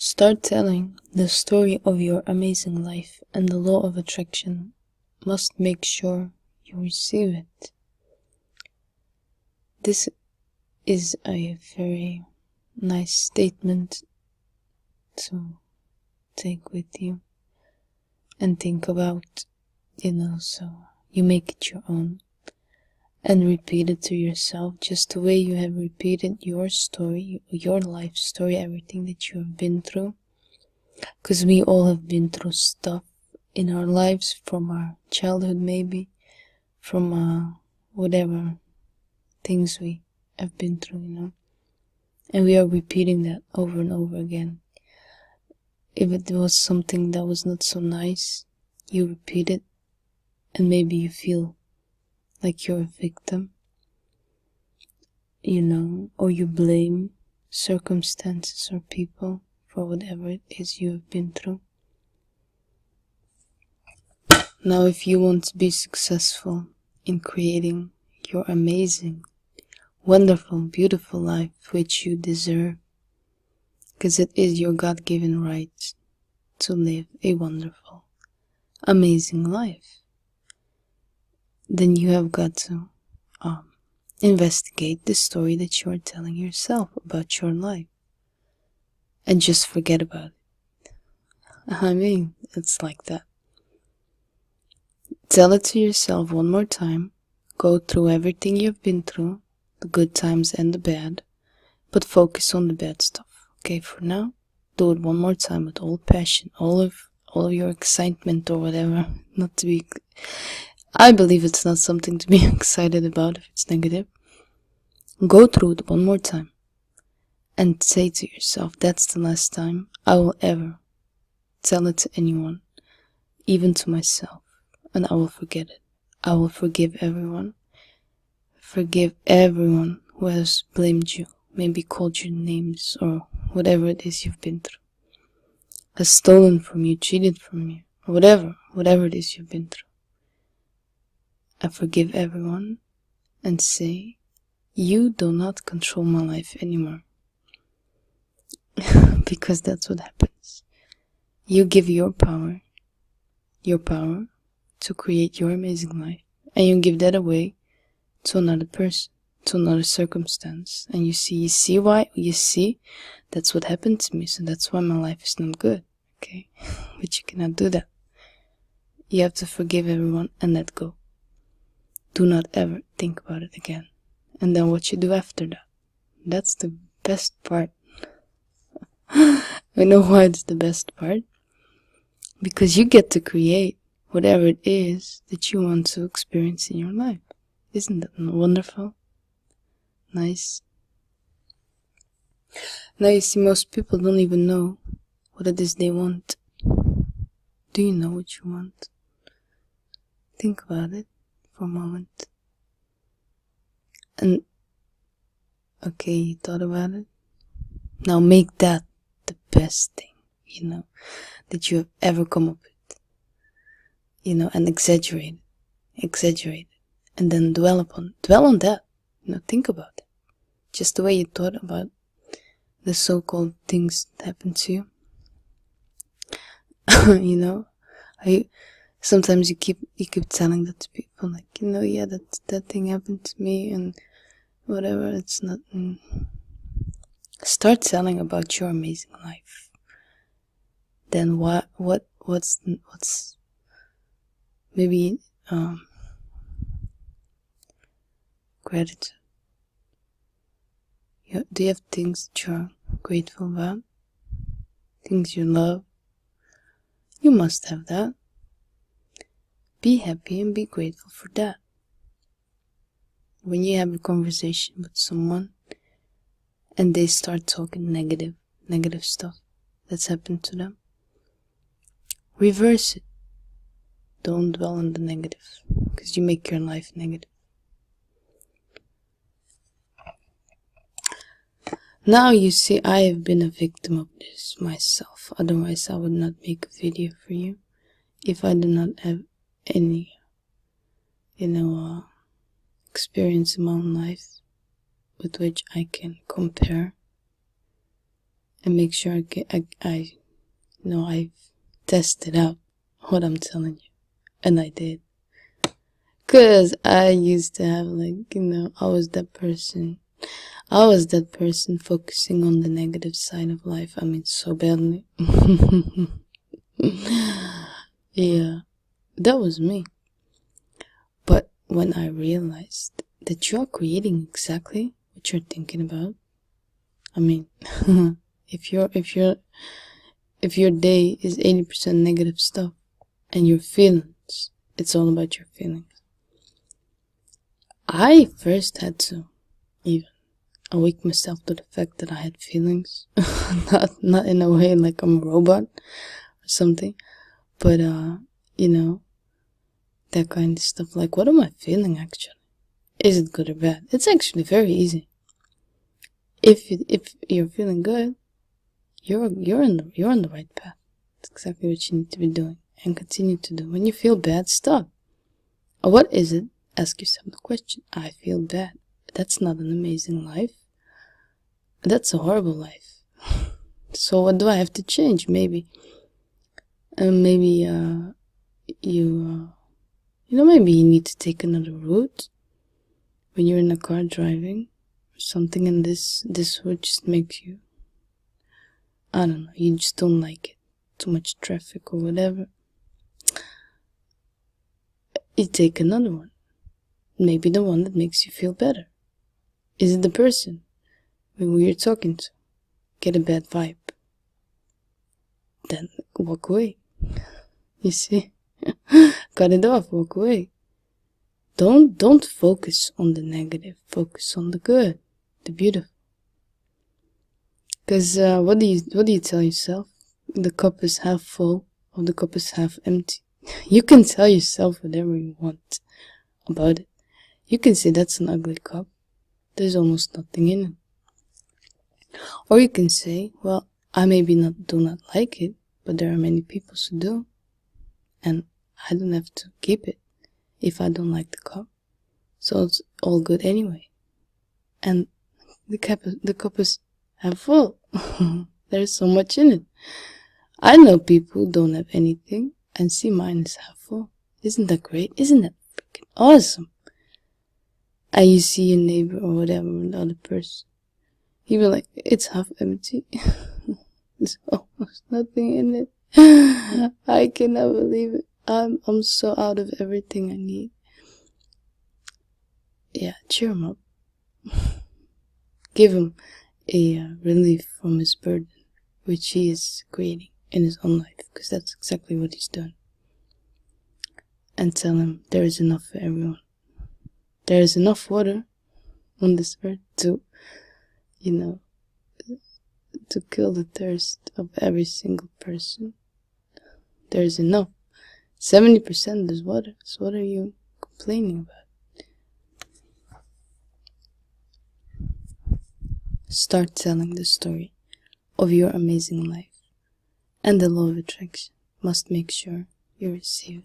Start telling the story of your amazing life, and the law of attraction must make sure you receive it. This is a very nice statement to take with you and think about, so you make it your own and repeat it to yourself just the way you have repeated your story, your life story, everything that you have been through. Because we all have been through stuff in our lives, from our childhood maybe, from whatever things we have been through, and we are repeating that over and over again. If it was something that was not so nice, you repeat it, and maybe you feel like you're a victim, or you blame circumstances or people for whatever it is you have been through. Now, if you want to be successful in creating your amazing, wonderful, beautiful life which you deserve, because it is your God-given right to live a wonderful, amazing life, then you have got to investigate the story that you are telling yourself about your life, and just forget about it. It's like that. Tell it to yourself one more time. Go through everything you've been through, the good times and the bad, but focus on the bad stuff. Okay, for now, do it one more time with all passion, all of your excitement or whatever. Not to be, I believe it's not something to be excited about if it's negative. Go through it one more time and say to yourself, that's the last time I will ever tell it to anyone, even to myself, and I will forget it. I will forgive everyone. Forgive everyone who has blamed you, maybe called you names, or whatever it is you've been through, has stolen from you, cheated from you, or whatever it is you've been through. I forgive everyone and say, you do not control my life anymore. Because that's what happens. You give your power to create your amazing life, and you give that away to another person, to another circumstance, and you see why, that's what happened to me, so that's why my life is not good, okay? But you cannot do that. You have to forgive everyone and let go. Do not ever think about it again. And then what you do after that, that's the best part. I know why it's the best part. Because you get to create whatever it is that you want to experience in your life. Isn't that wonderful? Nice. Now you see, most people don't even know what it is they want. Do you know what you want? Think about it for a moment. And, okay, you thought about it. Now make that the best thing, that you have ever come up with. And exaggerate it. And then dwell on that. Think about it. Just the way you thought about the so-called things that happened to you. Sometimes you keep telling that to people, like, yeah, that thing happened to me and whatever. It's not. Start telling about your amazing life. Then what's maybe gratitude. Do you have things that you're grateful about? Things you love? You must have that. Be happy and be grateful for that. When you have a conversation with someone and they start talking negative stuff that's happened to them, reverse it. Don't dwell on the negative, because you make your life negative. Now you see, I have been a victim of this myself. Otherwise I would not make a video for you if I did not have any experience in my own life with which I can compare and make sure I've tested out what I'm telling you. And I did. Cause I used to have I was that person. I was that person focusing on the negative side of life. I mean, so badly. Yeah, that was me. But when I realized that you are creating exactly what you're thinking about, I mean, if your day is 80% negative stuff and your feelings, it's all about your feelings. I first had to even awake myself to the fact that I had feelings. not in a way like I'm a robot or something, but that kind of stuff. Like, what am I feeling actually? Is it good or bad? It's actually very easy. If you're feeling good, you're on the right path. That's exactly what you need to be doing and continue to do. When you feel bad, stop. What is it? Ask yourself the question. I feel bad. That's not an amazing life. That's a horrible life. So what do I have to change? Maybe maybe you need to take another route when you're in a car driving or something, and this route just makes you, I don't know, you just don't like it. Too much traffic or whatever. You take another one. Maybe the one that makes you feel better. Is it the person who you're talking to? Get a bad vibe. Then walk away. You see? Cut it off, walk away. Don't focus on the negative. Focus on the good, the beautiful. Because what do you tell yourself? The cup is half full or the cup is half empty. You can tell yourself whatever you want about it. You can say that's an ugly cup. There's almost nothing in it. Or you can say, well, I maybe do not like it, but there are many people who do. And I don't have to keep it if I don't like the cup. So it's all good anyway. And the cup is half full. There's so much in it. I know people who don't have anything and see mine is half full. Isn't that great? Isn't that freaking awesome? And you see your neighbor or whatever, the other person, you be like, it's half empty. There's almost nothing in it. I cannot believe it. I'm so out of everything I need. Yeah, cheer him up. Give him a relief from his burden, which he is creating in his own life, because that's exactly what he's done. And tell him there is enough for everyone. There is enough water on this earth to kill the thirst of every single person. There is enough. 70% is water. So what are you complaining about? Start telling the story of your amazing life, and the law of attraction must make sure you receive it.